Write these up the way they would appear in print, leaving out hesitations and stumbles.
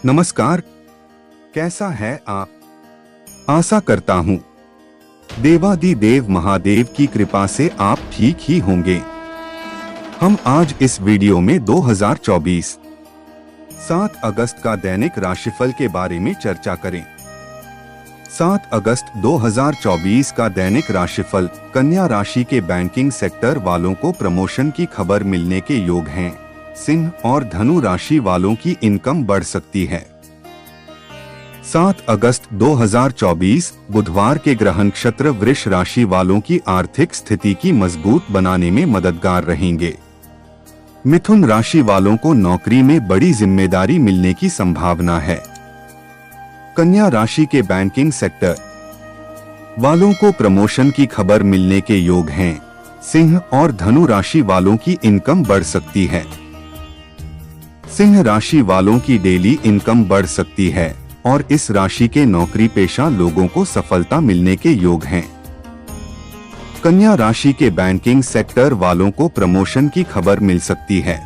नमस्कार, कैसा है आप? आशा करता हूँ देवादिदेव महादेव की कृपा से आप ठीक ही होंगे। हम आज इस वीडियो में 2024 7 अगस्त का दैनिक राशिफल के बारे में चर्चा करें। 7 अगस्त 2024 का दैनिक राशिफल कन्या राशि के बैंकिंग सेक्टर वालों को प्रमोशन की खबर मिलने के योग हैं। सिंह और धनु राशि वालों की इनकम बढ़ सकती है। 7 अगस्त 2024 बुधवार के ग्रह नक्षत्र वृष राशि वालों की आर्थिक स्थिति की मजबूत बनाने में मददगार रहेंगे। मिथुन राशि वालों को नौकरी में बड़ी जिम्मेदारी मिलने की संभावना है। कन्या राशि के बैंकिंग सेक्टर वालों को प्रमोशन की खबर मिलने के योग हैं। सिंह और धनु राशि वालों की इनकम बढ़ सकती है। सिंह राशि वालों की डेली इनकम बढ़ सकती है और इस राशि के नौकरी पेशा लोगों को सफलता मिलने के योग हैं। कन्या राशि के बैंकिंग सेक्टर वालों को प्रमोशन की खबर मिल सकती है।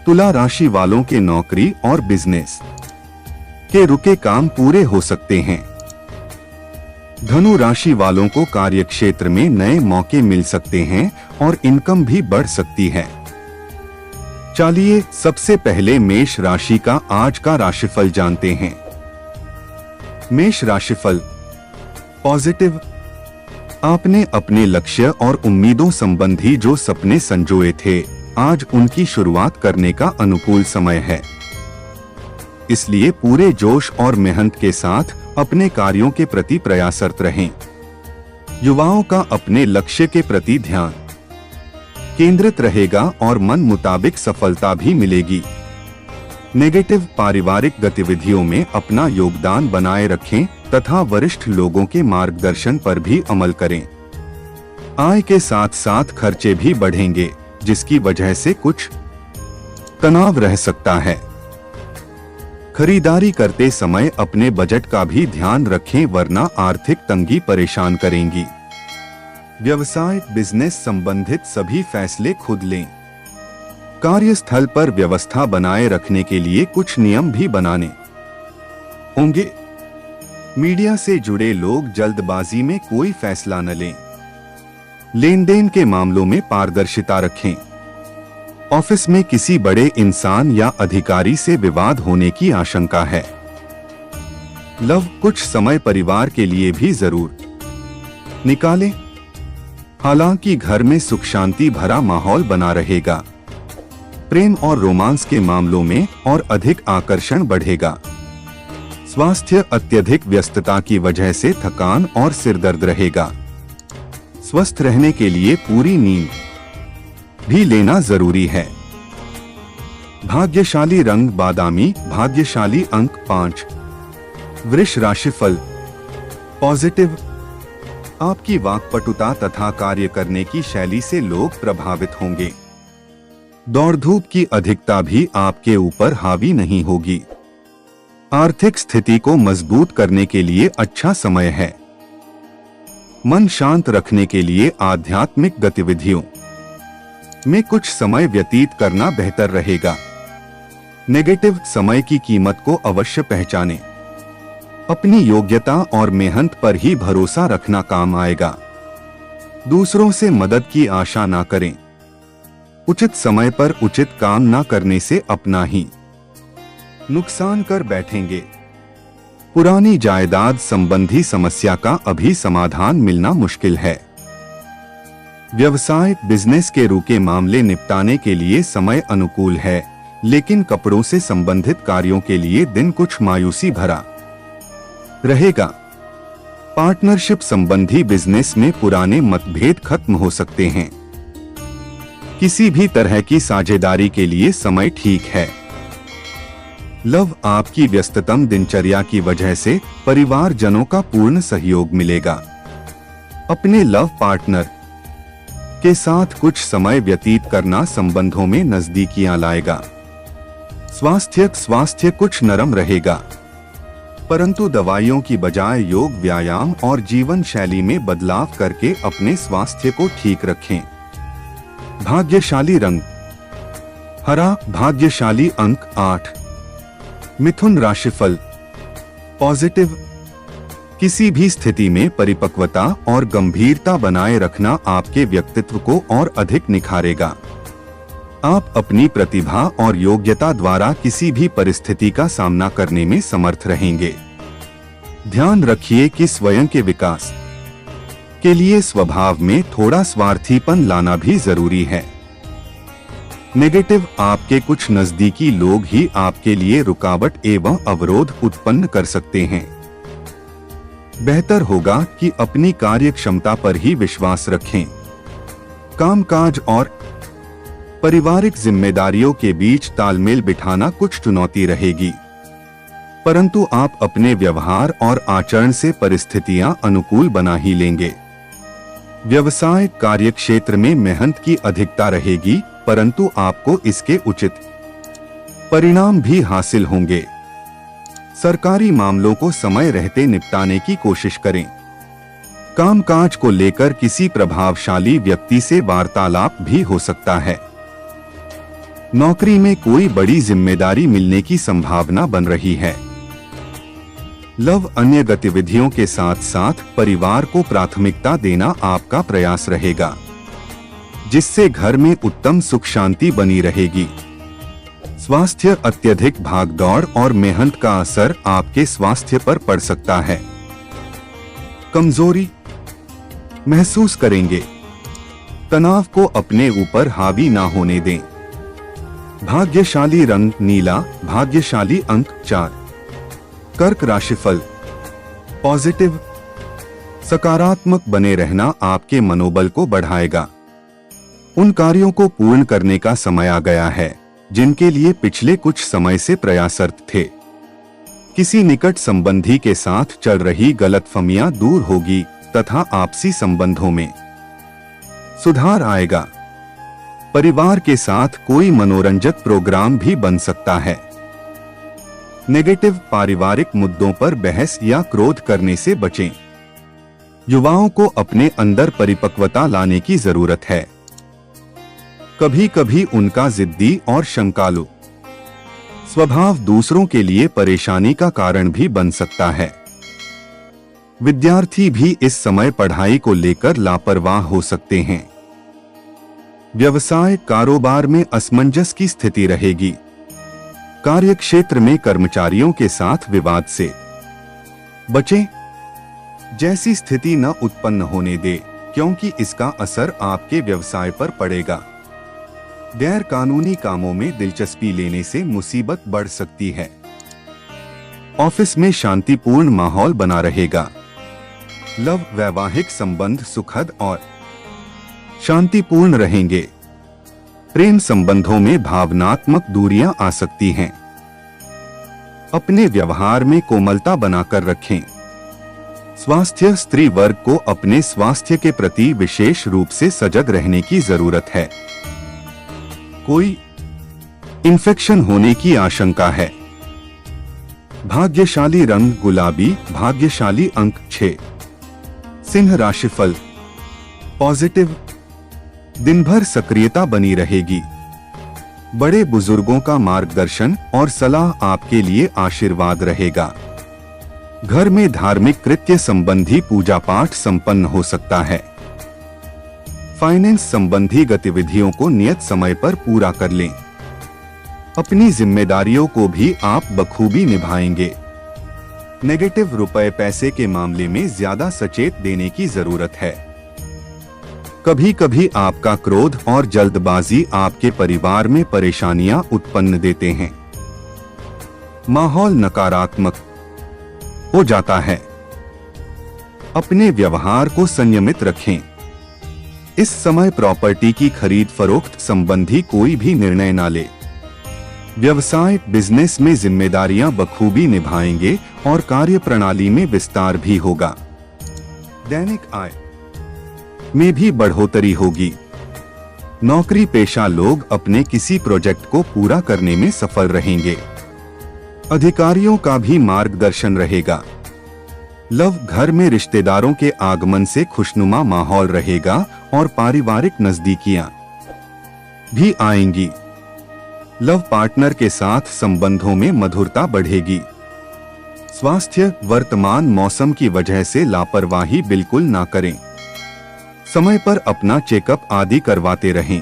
तुला राशि वालों के नौकरी और बिजनेस के रुके काम पूरे हो सकते हैं। धनु राशि वालों को कार्यक्षेत्र में नए मौके मिल सकते हैं और इनकम भी बढ़ सकती है। चलिए सबसे पहले मेष राशि का आज का राशिफल जानते हैं। मेष राशिफल पॉजिटिव। आपने अपने लक्ष्य और उम्मीदों संबंधी जो सपने संजोए थे, आज उनकी शुरुआत करने का अनुकूल समय है। इसलिए पूरे जोश और मेहनत के साथ अपने कार्यों के प्रति प्रयासरत रहें। युवाओं का अपने लक्ष्य के प्रति ध्यान केंद्रित रहेगा और मन मुताबिक सफलता भी मिलेगी। नेगेटिव पारिवारिक गतिविधियों में अपना योगदान बनाए रखें तथा वरिष्ठ लोगों के मार्गदर्शन पर भी अमल करें। आय के साथ साथ खर्चे भी बढ़ेंगे, जिसकी वजह से कुछ तनाव रह सकता है। खरीदारी करते समय अपने बजट का भी ध्यान रखें, वरना आर्थिक तंगी परेशान करेंगी। व्यवसाय बिजनेस संबंधित सभी फैसले खुद लें। कार्यस्थल पर व्यवस्था बनाए रखने के लिए कुछ नियम भी बनाने होंगे। मीडिया से जुड़े लोग जल्दबाजी में कोई फैसला न लें। लेन देन के मामलों में पारदर्शिता रखें। ऑफिस में किसी बड़े इंसान या अधिकारी से विवाद होने की आशंका है। लव कुछ समय परिवार के लिए भी जरूर निकालें। हालांकि घर में सुख शांति भरा माहौल बना रहेगा। प्रेम और रोमांस के मामलों में और अधिक आकर्षण बढ़ेगा। स्वास्थ्य अत्यधिक व्यस्तता की वजह से थकान और सिरदर्द रहेगा। स्वस्थ रहने के लिए पूरी नींद भी लेना जरूरी है। भाग्यशाली रंग बादामी, भाग्यशाली अंक 5। वृष राशिफल पॉजिटिव। आपकी वाक्पटुता तथा कार्य करने की शैली से लोग प्रभावित होंगे। दौड़ धूप की अधिकता भी आपके ऊपर हावी नहीं होगी। आर्थिक स्थिति को मजबूत करने के लिए अच्छा समय है। मन शांत रखने के लिए आध्यात्मिक गतिविधियों में कुछ समय व्यतीत करना बेहतर रहेगा। नेगेटिव समय की कीमत को अवश्य पहचानें। अपनी योग्यता और मेहनत पर ही भरोसा रखना काम आएगा। दूसरों से मदद की आशा ना करें। उचित समय पर उचित काम ना करने से अपना ही नुकसान कर बैठेंगे। पुरानी जायदाद संबंधी समस्या का अभी समाधान मिलना मुश्किल है। व्यवसाय बिजनेस के रुके मामले निपटाने के लिए समय अनुकूल है, लेकिन कपड़ों से संबंधित कार्यों के लिए दिन कुछ मायूसी भरा रहेगा। पार्टनरशिप संबंधी बिजनेस में पुराने मतभेद खत्म हो सकते हैं। किसी भी तरह की साझेदारी के लिए समय ठीक है। लव आपकी व्यस्ततम दिनचर्या की वजह से परिवारजनों का पूर्ण सहयोग मिलेगा। अपने लव पार्टनर के साथ कुछ समय व्यतीत करना संबंधों में नजदीकियां लाएगा। स्वास्थ्य कुछ नरम रहेगा, परंतु दवाइयों की बजाय योग व्यायाम और जीवन शैली में बदलाव करके अपने स्वास्थ्य को ठीक रखें। भाग्यशाली रंग हरा, भाग्यशाली अंक 8। मिथुन राशिफल पॉजिटिव। किसी भी स्थिति में परिपक्वता और गंभीरता बनाए रखना आपके व्यक्तित्व को और अधिक निखारेगा। आप अपनी प्रतिभा और योग्यता द्वारा किसी भी परिस्थिति का सामना करने में समर्थ रहेंगे। ध्यान रखिए कि स्वयं के विकास के लिए स्वभाव में थोड़ा स्वार्थीपन लाना भी जरूरी है। नेगेटिव, आपके कुछ नजदीकी लोग ही आपके लिए रुकावट एवं अवरोध उत्पन्न कर सकते हैं। बेहतर होगा कि अपनी कार्य क्षमता पर ही विश्वास रखें। कामकाज और पारिवारिक जिम्मेदारियों के बीच तालमेल बिठाना कुछ चुनौती रहेगी, परंतु आप अपने व्यवहार और आचरण से परिस्थितियां अनुकूल बना ही लेंगे। व्यवसाय कार्य क्षेत्र में मेहनत की अधिकता रहेगी, परंतु आपको इसके उचित परिणाम भी हासिल होंगे। सरकारी मामलों को समय रहते निपटाने की कोशिश करें। कामकाज को लेकर किसी प्रभावशाली व्यक्ति से वार्तालाप भी हो सकता है। नौकरी में कोई बड़ी जिम्मेदारी मिलने की संभावना बन रही है। लव, अन्य गतिविधियों के साथ साथ परिवार को प्राथमिकता देना आपका प्रयास रहेगा, जिससे घर में उत्तम सुख शांति बनी रहेगी। स्वास्थ्य, अत्यधिक भागदौड़ और मेहनत का असर आपके स्वास्थ्य पर पड़ सकता है। कमजोरी महसूस करेंगे। तनाव को अपने ऊपर हावी ना होने दें। भाग्यशाली रंग नीला, भाग्यशाली अंक 4। कर्क राशिफल पॉजिटिव। सकारात्मक बने रहना आपके मनोबल को बढ़ाएगा। उन कार्यों को पूर्ण करने का समय आ गया है जिनके लिए पिछले कुछ समय से प्रयासरत थे। किसी निकट संबंधी के साथ चल रही गलतफहमियां दूर होगी तथा आपसी संबंधों में सुधार आएगा। परिवार के साथ कोई मनोरंजक प्रोग्राम भी बन सकता है। नेगेटिव, पारिवारिक मुद्दों पर बहस या क्रोध करने से बचें। युवाओं को अपने अंदर परिपक्वता लाने की जरूरत है। कभी कभी उनका जिद्दी और शंकालु स्वभाव दूसरों के लिए परेशानी का कारण भी बन सकता है। विद्यार्थी भी इस समय पढ़ाई को लेकर लापरवाह हो सकते हैं। व्यवसाय कारोबार में असमंजस की स्थिति रहेगी। कार्यक्षेत्र में कर्मचारियों के साथ विवाद से बचें। जैसी स्थिति न उत्पन्न होने दे, क्योंकि इसका असर आपके व्यवसाय पर पड़ेगा। गैर कानूनी कामों में दिलचस्पी लेने से मुसीबत बढ़ सकती है। ऑफिस में शांतिपूर्ण माहौल बना रहेगा। लव, वैवाहिक संबंध सुखद और शांतिपूर्ण रहेंगे। प्रेम संबंधों में भावनात्मक दूरियां आ सकती हैं। अपने व्यवहार में कोमलता बनाकर रखें। स्वास्थ्य, स्त्री वर्ग को अपने स्वास्थ्य के प्रति विशेष रूप से सजग रहने की जरूरत है। कोई इन्फेक्शन होने की आशंका है। भाग्यशाली रंग गुलाबी, भाग्यशाली अंक 6। सिंह राशिफल पॉजिटिव। दिन भर सक्रियता बनी रहेगी। बड़े बुजुर्गों का मार्गदर्शन और सलाह आपके लिए आशीर्वाद रहेगा। घर में धार्मिक कृत्य संबंधी पूजा पाठ संपन्न हो सकता है। फाइनेंस संबंधी गतिविधियों को नियत समय पर पूरा कर लें। अपनी जिम्मेदारियों को भी आप बखूबी निभाएंगे। नेगेटिव, रुपए पैसे के मामले में ज्यादा सचेत देने की जरूरत है। कभी कभी आपका क्रोध और जल्दबाजी आपके परिवार में परेशानियां उत्पन्न देते हैं। माहौल नकारात्मक हो जाता है। अपने व्यवहार को संयमित रखें। इस समय प्रॉपर्टी की खरीद फरोख्त संबंधी कोई भी निर्णय न ले। व्यवसाय बिजनेस में जिम्मेदारियां बखूबी निभाएंगे और कार्य प्रणाली में विस्तार भी होगा। दैनिक आय में भी बढ़ोतरी होगी। नौकरी पेशा लोग अपने किसी प्रोजेक्ट को पूरा करने में सफल रहेंगे। अधिकारियों का भी मार्गदर्शन रहेगा। लव, घर में रिश्तेदारों के आगमन से खुशनुमा माहौल रहेगा और पारिवारिक नजदीकियां भी आएंगी। लव पार्टनर के साथ संबंधों में मधुरता बढ़ेगी। स्वास्थ्य, वर्तमान मौसम की वजह से लापरवाही बिल्कुल ना करें। समय पर अपना चेकअप आदि करवाते रहें।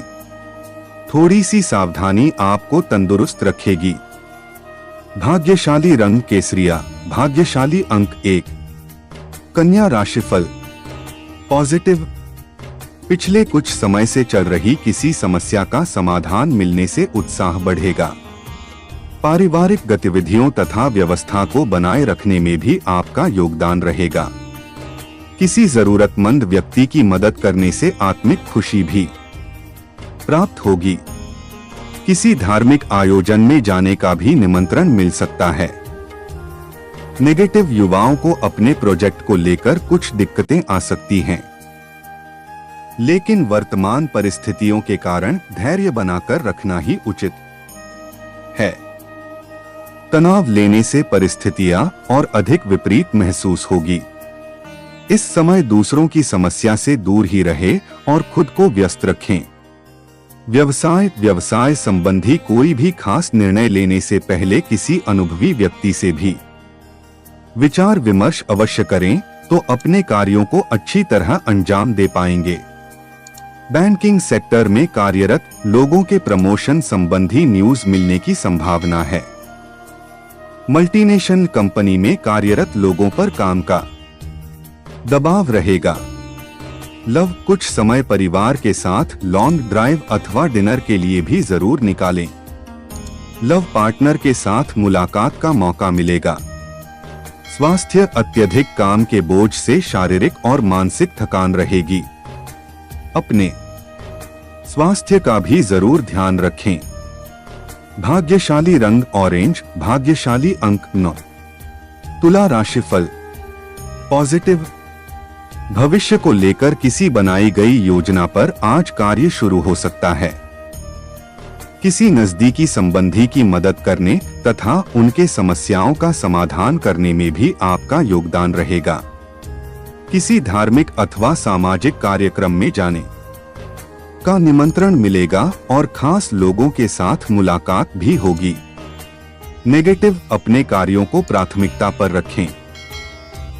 थोड़ी सी सावधानी आपको तंदुरुस्त रखेगी। भाग्यशाली रंग केसरिया, भाग्यशाली अंक 1। कन्या राशिफल पॉजिटिव। पिछले कुछ समय से चल रही किसी समस्या का समाधान मिलने से उत्साह बढ़ेगा। पारिवारिक गतिविधियों तथा व्यवस्था को बनाए रखने में भी आपका योगदान रहेगा। किसी जरूरतमंद व्यक्ति की मदद करने से आत्मिक खुशी भी प्राप्त होगी। किसी धार्मिक आयोजन में जाने का भी निमंत्रण मिल सकता है। नेगेटिव, युवाओं को अपने प्रोजेक्ट को लेकर कुछ दिक्कतें आ सकती हैं, लेकिन वर्तमान परिस्थितियों के कारण धैर्य बनाकर रखना ही उचित है। तनाव लेने से परिस्थितियां और अधिक विपरीत महसूस होगी। इस समय दूसरों की समस्या से दूर ही रहे और खुद को व्यस्त रखें। व्यवसाय संबंधी कोई भी खास निर्णय लेने से पहले किसी अनुभवी व्यक्ति से भी विचार विमर्श अवश्य करें, तो अपने कार्यों को अच्छी तरह अंजाम दे पाएंगे। बैंकिंग सेक्टर में कार्यरत लोगों के प्रमोशन संबंधी न्यूज मिलने की संभावना है। मल्टीनेशनल कंपनी में कार्यरत लोगों पर काम का दबाव रहेगा। लव, कुछ समय परिवार के साथ लॉन्ग ड्राइव अथवा डिनर के लिए भी जरूर निकालें। लव पार्टनर के साथ मुलाकात का मौका मिलेगा। स्वास्थ्य, अत्यधिक काम के बोझ से शारीरिक और मानसिक थकान रहेगी। अपने स्वास्थ्य का भी जरूर ध्यान रखें। भाग्यशाली रंग ऑरेंज, भाग्यशाली अंक 9। तुला राशिफल पॉजिटिव। भविष्य को लेकर किसी बनाई गई योजना पर आज कार्य शुरू हो सकता है। किसी नजदीकी संबंधी की मदद करने तथा उनके समस्याओं का समाधान करने में भी आपका योगदान रहेगा। किसी धार्मिक अथवा सामाजिक कार्यक्रम में जाने का निमंत्रण मिलेगा और खास लोगों के साथ मुलाकात भी होगी। नेगेटिव, अपने कार्यों को प्राथमिकता पर रखें,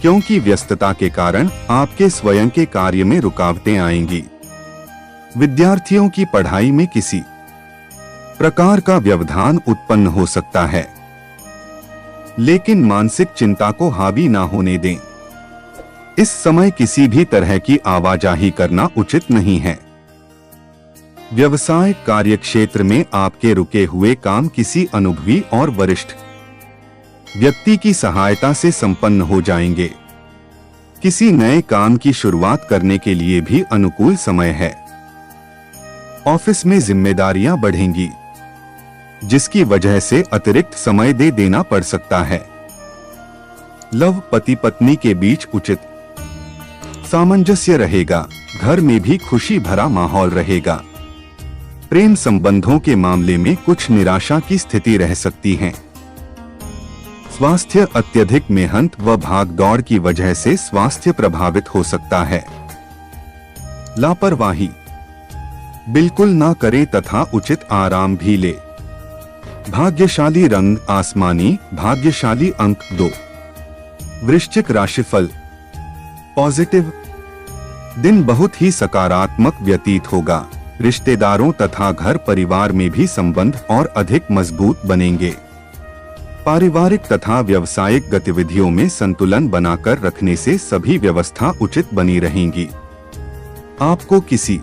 क्योंकि व्यस्तता के कारण आपके स्वयं के कार्य में रुकावटें आएंगी। विद्यार्थियों की पढ़ाई में किसी प्रकार का व्यवधान उत्पन्न हो सकता है, लेकिन मानसिक चिंता को हावी ना होने दें। इस समय किसी भी तरह की आवाजाही करना उचित नहीं है। व्यवसाय कार्यक्षेत्र में आपके रुके हुए काम किसी अनुभवी और वरिष्ठ व्यक्ति की सहायता से संपन्न हो जाएंगे। किसी नए काम की शुरुआत करने के लिए भी अनुकूल समय है। ऑफिस में जिम्मेदारियां बढ़ेंगी, जिसकी वजह से अतिरिक्त समय दे देना पड़ सकता है। लव, पति पत्नी के बीच उचित सामंजस्य रहेगा। घर में भी खुशी भरा माहौल रहेगा। प्रेम संबंधों के मामले में कुछ निराशा की स्थिति रह सकती है। स्वास्थ्य, अत्यधिक मेहनत व भागदौड़ की वजह से स्वास्थ्य प्रभावित हो सकता है। लापरवाही बिल्कुल ना करें तथा उचित आराम भी ले। भाग्यशाली रंग आसमानी, भाग्यशाली अंक 2। वृश्चिक राशिफल पॉजिटिव। दिन बहुत ही सकारात्मक व्यतीत होगा। रिश्तेदारों तथा घर परिवार में भी संबंध और अधिक मजबूत बनेंगे। पारिवारिक तथा व्यावसायिक गतिविधियों में संतुलन बनाकर रखने से सभी व्यवस्था उचित बनी रहेंगी। आपको किसी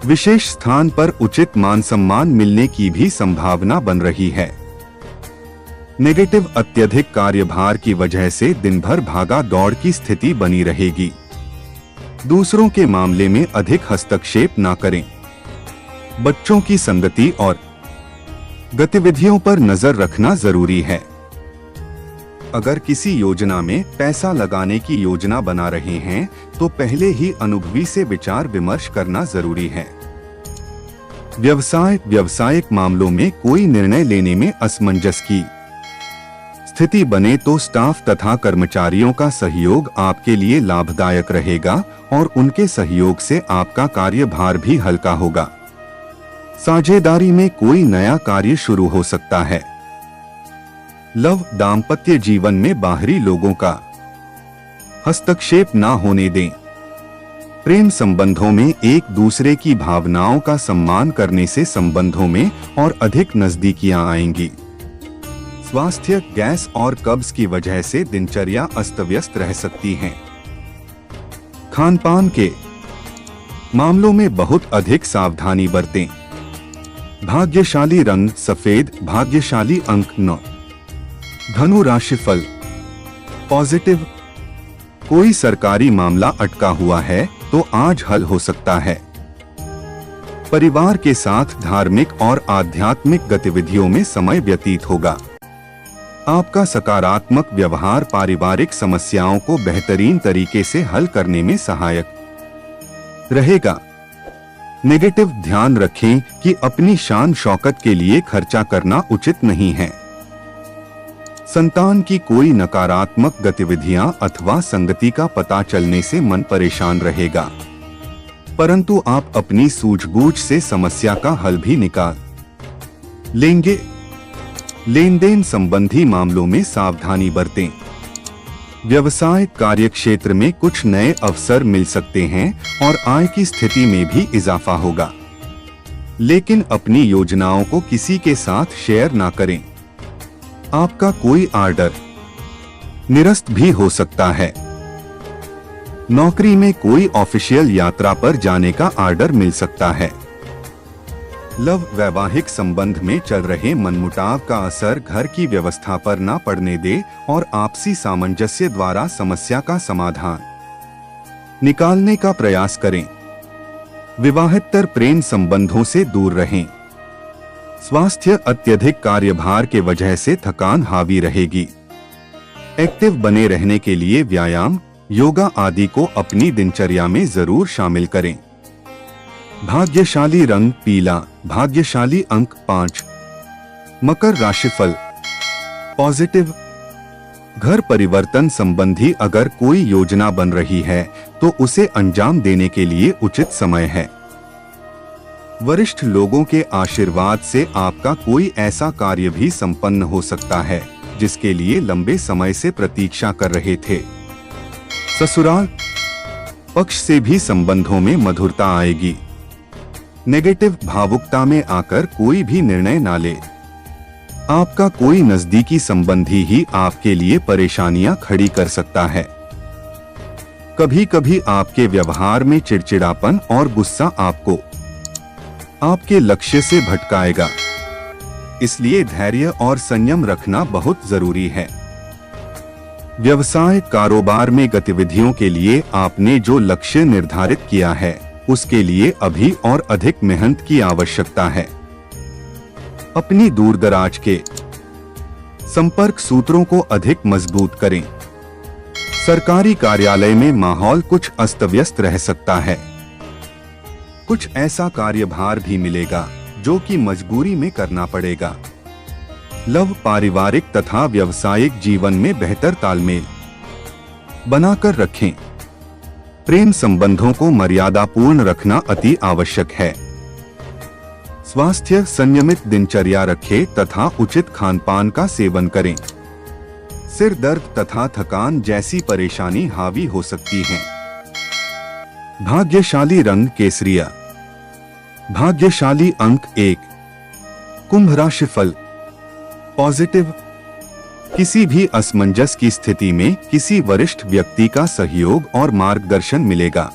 विशेष स्थान पर उचित मान सम्मान मिलने की भी संभावना बन रही है। नेगेटिव, अत्यधिक कार्यभार की वजह से दिन भर भागा दौड़ की स्थिति बनी रहेगी। दूसरों के मामले में अधिक हस्तक्षेप ना करें। बच्चों की संगति और गतिविधियों पर नजर रखना जरूरी है। अगर किसी योजना में पैसा लगाने की योजना बना रहे हैं तो पहले ही अनुभवी से विचार विमर्श करना जरूरी है। व्यावसायिक मामलों में कोई निर्णय लेने में असमंजस की स्थिति बने तो स्टाफ तथा कर्मचारियों का सहयोग आपके लिए लाभदायक रहेगा और उनके सहयोग से आपका कार्यभार भी हल्का होगा। साझेदारी में कोई नया कार्य शुरू हो सकता है। लव, दाम्पत्य जीवन में बाहरी लोगों का हस्तक्षेप ना होने दें। प्रेम संबंधों में एक दूसरे की भावनाओं का सम्मान करने से संबंधों में और अधिक नजदीकियां आएंगी। स्वास्थ्य, गैस और कब्ज की वजह से दिनचर्या अस्त व्यस्त रह सकती है। खान-पान के मामलों में बहुत अधिक सावधानी बरतें। भाग्यशाली रंग सफेद, भाग्यशाली अंक 9। धनु राशिफल पॉजिटिव, कोई सरकारी मामला अटका हुआ है तो आज हल हो सकता है। परिवार के साथ धार्मिक और आध्यात्मिक गतिविधियों में समय व्यतीत होगा। आपका सकारात्मक व्यवहार पारिवारिक समस्याओं को बेहतरीन तरीके से हल करने में सहायक रहेगा। नेगेटिव, ध्यान रखें कि अपनी शान शौकत के लिए खर्चा करना उचित नहीं है। संतान की कोई नकारात्मक गतिविधियां अथवा संगति का पता चलने से मन परेशान रहेगा, परंतु आप अपनी सूझबूझ से समस्या का हल भी निकाल लेंगे। लेन देन संबंधी मामलों में सावधानी बरतें। व्यवसाय कार्यक्षेत्र में कुछ नए अवसर मिल सकते हैं और आय की स्थिति में भी इजाफा होगा, लेकिन अपनी योजनाओं को किसी के साथ शेयर ना करें। आपका कोई ऑर्डर निरस्त भी हो सकता है। नौकरी में कोई ऑफिशियल यात्रा पर जाने का ऑर्डर मिल सकता है। लव, वैवाहिक संबंध में चल रहे मनमुटाव का असर घर की व्यवस्था पर ना पड़ने दे और आपसी सामंजस्य द्वारा समस्या का समाधान निकालने का प्रयास करें। विवाहेतर प्रेम संबंधों से दूर रहें। स्वास्थ्य, अत्यधिक कार्यभार के वजह से थकान हावी रहेगी। एक्टिव बने रहने के लिए व्यायाम, योगा आदि को अपनी दिनचर्या में जरूर शामिल करें। भाग्यशाली रंग पीला, भाग्यशाली अंक 5। मकर राशिफल पॉजिटिव, घर परिवर्तन संबंधी अगर कोई योजना बन रही है तो उसे अंजाम देने के लिए उचित समय है। वरिष्ठ लोगों के आशीर्वाद से आपका कोई ऐसा कार्य भी संपन्न हो सकता है जिसके लिए लंबे समय से प्रतीक्षा कर रहे थे। ससुराल पक्ष से भी संबंधों में मधुरता आएगी। नेगेटिव, भावुकता में आकर कोई भी निर्णय ना ले। आपका कोई नजदीकी संबंधी ही आपके लिए परेशानियां खड़ी कर सकता है। कभी कभी आपके व्यवहार में चिड़चिड़ापन और गुस्सा आपको आपके लक्ष्य से भटकाएगा, इसलिए धैर्य और संयम रखना बहुत जरूरी है। व्यवसाय कारोबार में गतिविधियों के लिए आपने जो लक्ष्य निर्धारित किया है उसके लिए अभी और अधिक मेहनत की आवश्यकता है। अपनी दूरदराज के संपर्क सूत्रों को अधिक मजबूत करें। सरकारी कार्यालय में माहौल कुछ अस्त व्यस्त रह सकता है। कुछ ऐसा कार्यभार भी मिलेगा जो कि मजबूरी में करना पड़ेगा। लव, पारिवारिक तथा व्यावसायिक जीवन में बेहतर तालमेल बनाकर रखें। प्रेम संबंधों को मर्यादापूर्ण रखना अति आवश्यक है। स्वास्थ्य, संयमित दिनचर्या रखें तथा उचित खानपान का सेवन करें। सिर दर्द तथा थकान जैसी परेशानी हावी हो सकती है। भाग्यशाली रंग केसरिया, भाग्यशाली अंक 1। कुंभ राशिफल पॉजिटिव, किसी भी असमंजस की स्थिति में किसी वरिष्ठ व्यक्ति का सहयोग और मार्गदर्शन मिलेगा।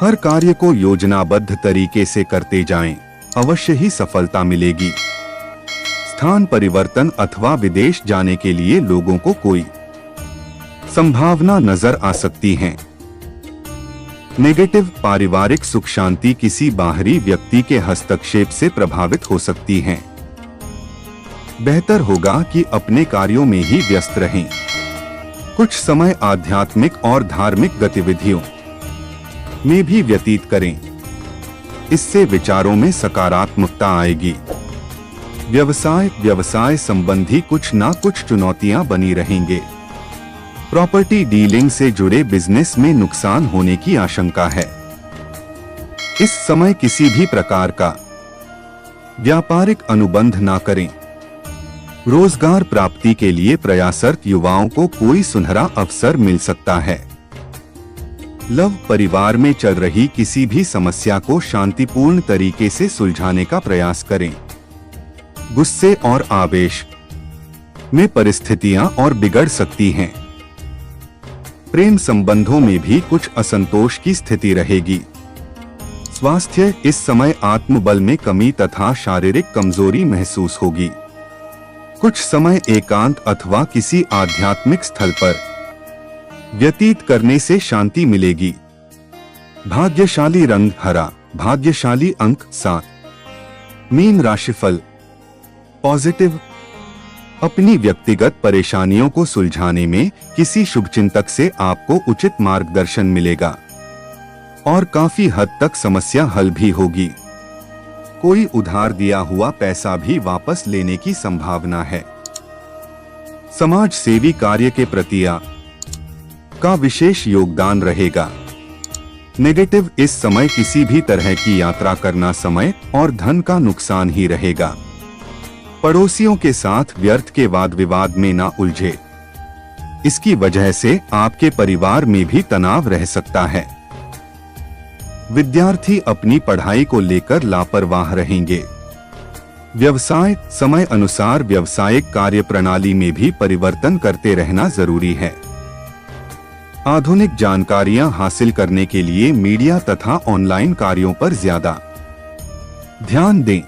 हर कार्य को योजनाबद्ध तरीके से करते जाएं, अवश्य ही सफलता मिलेगी। स्थान परिवर्तन अथवा विदेश जाने के लिए लोगों को कोई संभावना नजर आ सकती है। नेगेटिव, पारिवारिक सुख शांति किसी बाहरी व्यक्ति के हस्तक्षेप से प्रभावित हो सकती है। बेहतर होगा कि अपने कार्यों में ही व्यस्त रहें। कुछ समय आध्यात्मिक और धार्मिक गतिविधियों में भी व्यतीत करें, इससे विचारों में सकारात्मकता आएगी। व्यवसाय संबंधी कुछ ना कुछ चुनौतियां बनी रहेंगे। प्रॉपर्टी डीलिंग से जुड़े बिजनेस में नुकसान होने की आशंका है। इस समय किसी भी प्रकार का व्यापारिक अनुबंध ना करें। रोजगार प्राप्ति के लिए प्रयासरत युवाओं को कोई सुनहरा अवसर मिल सकता है। लव परिवार में चल रही किसी भी समस्या को शांतिपूर्ण तरीके से सुलझाने का प्रयास करें। गुस्से और आवेश में परिस्थितियां और बिगड़ सकती हैं। प्रेम संबंधों में भी कुछ असंतोष की स्थिति रहेगी। स्वास्थ्य, इस समय आत्मबल में कमी तथा शारीरिक कमजोरी महसूस होगी। कुछ समय एकांत अथवा किसी आध्यात्मिक स्थल पर व्यतीत करने से शांति मिलेगी। भाग्यशाली रंग हरा, भाग्यशाली अंक 7। मीन राशिफल पॉजिटिव। अपनी व्यक्तिगत परेशानियों को सुलझाने में किसी शुभचिंतक से आपको उचित मार्गदर्शन मिलेगा और काफी हद तक समस्या हल भी होगी। कोई उधार दिया हुआ पैसा भी वापस लेने की संभावना है। समाज सेवी कार्य के प्रति का विशेष योगदान रहेगा। नेगेटिव, इस समय किसी भी तरह की यात्रा करना समय और धन का नुकसान ही रहेगा। पड़ोसियों के साथ व्यर्थ के वाद विवाद में ना उलझे। इसकी वजह से आपके परिवार में भी तनाव रह सकता है। विद्यार्थी अपनी पढ़ाई को लेकर लापरवाह रहेंगे। व्यवसाय, समय अनुसार व्यावसायिक कार्य प्रणाली में भी परिवर्तन करते रहना जरूरी है। आधुनिक जानकारियां हासिल करने के लिए मीडिया तथा ऑनलाइन कार्यों पर ज्यादा ध्यान दें।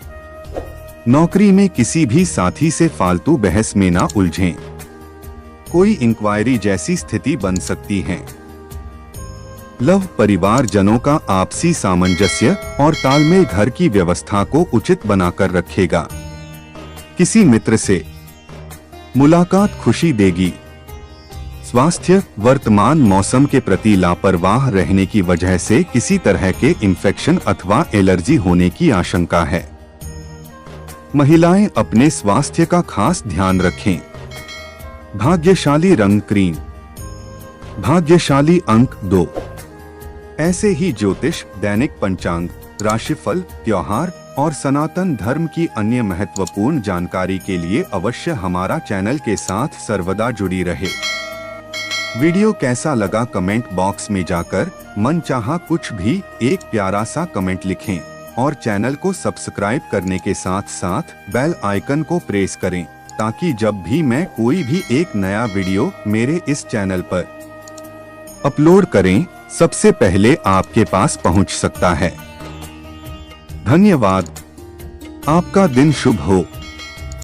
नौकरी में किसी भी साथी से फालतू बहस में ना उलझें। कोई इंक्वायरी जैसी स्थिति बन सकती है। लव परिवारजनों का आपसी सामंजस्य और तालमेल घर की व्यवस्था को उचित बनाकर रखेगा। किसी मित्र से मुलाकात खुशी देगी। स्वास्थ्य, वर्तमान मौसम के प्रति लापरवाह रहने की वजह से किसी तरह के इन्फेक्शन अथवा एलर्जी होने की आशंका है। महिलाएं अपने स्वास्थ्य का खास ध्यान रखें। भाग्यशाली रंग क्रीम, भाग्यशाली अंक 2। ऐसे ही ज्योतिष, दैनिक पंचांग, राशिफल, त्योहार और सनातन धर्म की अन्य महत्वपूर्ण जानकारी के लिए अवश्य हमारा चैनल के साथ सर्वदा जुड़ी रहे। वीडियो कैसा लगा कमेंट बॉक्स में जाकर मनचाहा कुछ भी एक प्यारा सा कमेंट लिखें और चैनल को सब्सक्राइब करने के साथ साथ बेल आइकन को प्रेस करें ताकि जब भी मैं कोई भी एक नया वीडियो मेरे इस चैनल पर अपलोड करें सबसे पहले आपके पास पहुंच सकता है। धन्यवाद। आपका दिन शुभ हो।